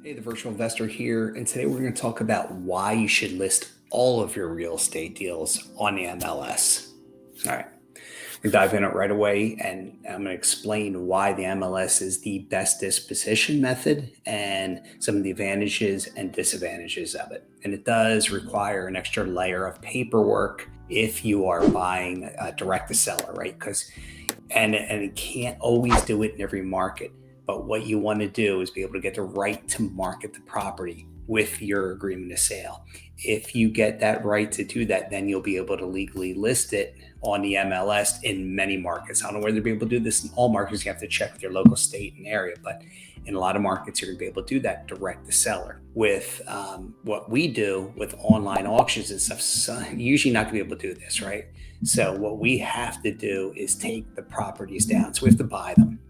Hey, the virtual investor here, and today we're going to talk about why you should list all of your real estate deals on the MLS. All right, we dive in it right away, and I'm going to explain why the MLS is the best disposition method and some of the advantages and disadvantages of it. And it does require an extra layer of paperwork if you are buying direct to seller, right? And it can't always do it in every market. But what you want to do is be able to get the right to market the property with your agreement of sale. If you get that right to do that, then you'll be able to legally list it on the MLS in many markets. I don't know whether you'll be able to do this in all markets. You have to check with your local state and area, but in a lot of markets, you're going to be able to do that direct to seller. With what we do with online auctions and stuff, so you're usually not going to be able to do this, right? So what we have to do is take the properties down. So we have to buy them.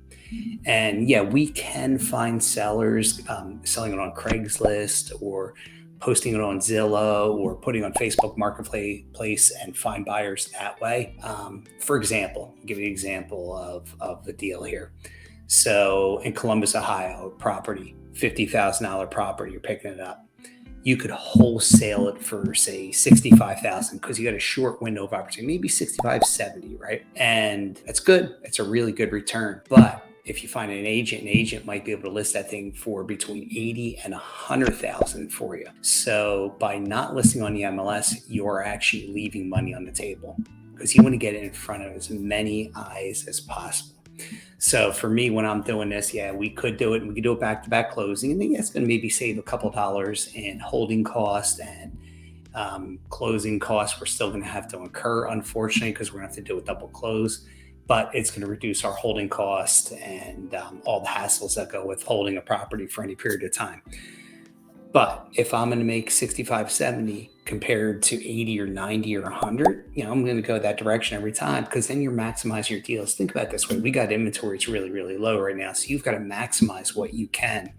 And yeah, we can find sellers selling it on Craigslist or posting it on Zillow or putting on Facebook Marketplace and find buyers that way. For example, I'll give you an example of the deal here. So in Columbus, Ohio, property, $50,000 property, you're picking it up. You could wholesale it for, say, $65,000 because you got a short window of opportunity, maybe 65, 70, right? And that's good. It's a really good return. But if you find an agent might be able to list that thing for between 80 and 100,000 for you. So by not listing on the MLS, you're actually leaving money on the table because you want to get it in front of as many eyes as possible. So for me, when I'm doing this, yeah, we could do it and we could do it back-to-back closing. And then it's going to maybe save a couple dollars in holding cost and closing costs. We're still going to have to incur, unfortunately, because we're going to have to do a double close. But it's going to reduce our holding cost and all the hassles that go with holding a property for any period of time. But if I'm going to make 65, 70 compared to 80 or 90 or 100, I'm going to go that direction every time because then you're maximizing your deals. Think about it this way. We got inventory. It's really, really low right now. So you've got to maximize what you can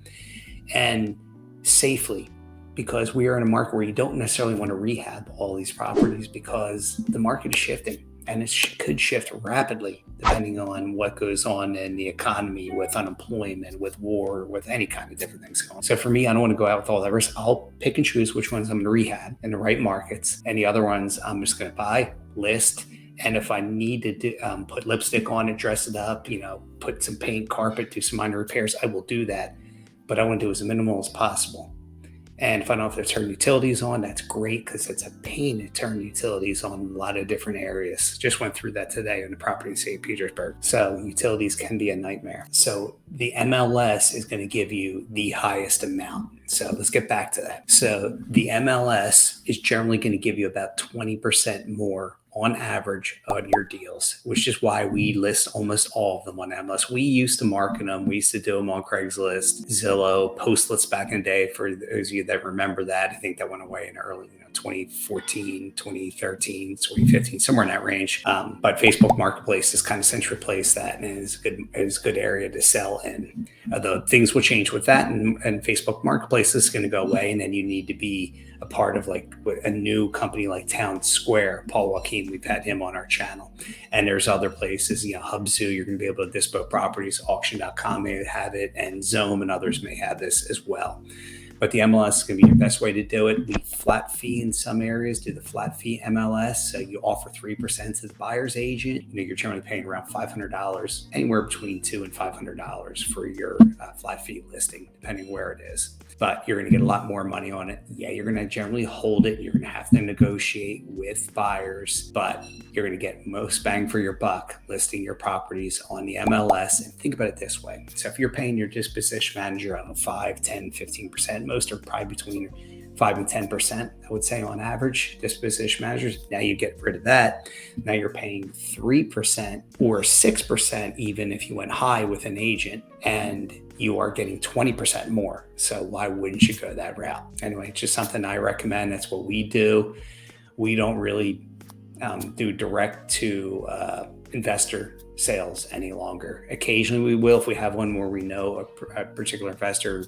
and safely, because we are in a market where you don't necessarily want to rehab all these properties because the market is shifting. And it could shift rapidly depending on what goes on in the economy with unemployment, with war, with any kind of different things going on. So for me, I don't want to go out with all that risk. I'll pick and choose which ones I'm going to rehab in the right markets. And the other ones I'm just going to buy, list. And if I need to put lipstick on it, dress it up, put some paint, carpet, do some minor repairs, I will do that. But I want to do as minimal as possible. And if I don't have to turn utilities on, that's great because it's a pain to turn utilities on a lot of different areas. Just went through that today on the property in St. Petersburg. So utilities can be a nightmare. So the MLS is going to give you the highest amount. So let's get back to that. So the MLS is generally going to give you about 20% more on average on your deals, which is why we list almost all of them on MLS. We used to market them. We used to do them on Craigslist, Zillow, Postlets back in the day. For those of you that remember that, I think that went away in early 2014, 2013, 2015, somewhere in that range. But Facebook Marketplace has kind of since replaced that and is a good area to sell in. The things will change with that, and Facebook Marketplace is going to go away, and then you need to be a part of like a new company like Town Square. Paul Joaquin, we've had him on our channel. And there's other places, Hubzu, you're going to be able to dispo properties, auction.com may have it, and Zome and others may have this as well. But the MLS is going to be your best way to do it. We flat fee in some areas, do the flat fee MLS. So you offer 3% to the buyer's agent. You're generally paying around $500, anywhere between $200 and $500 for your flat fee listing, depending where it is. But you're going to get a lot more money on it. Yeah, you're going to generally hold it. You're going to have to negotiate with buyers, but you're going to get most bang for your buck listing your properties on the MLS. And think about it this way. So if you're paying your disposition manager, I don't know, 5, 10, 15%, most are probably between 5 and 10%, I would say on average, disposition managers. Now you get rid of that. Now you're paying 3% or 6% even if you went high with an agent, and you are getting 20% more. So why wouldn't you go that route? Anyway, it's just something I recommend. That's what we do. We don't really do direct to investor sales any longer. Occasionally we will if we have one where we know a particular investor,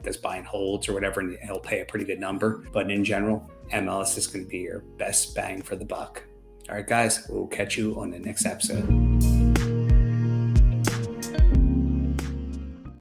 that's buying holds or whatever, and he'll pay a pretty good number. But in general, MLS is going to be your best bang for the buck. All right, guys, we'll catch you on the next episode.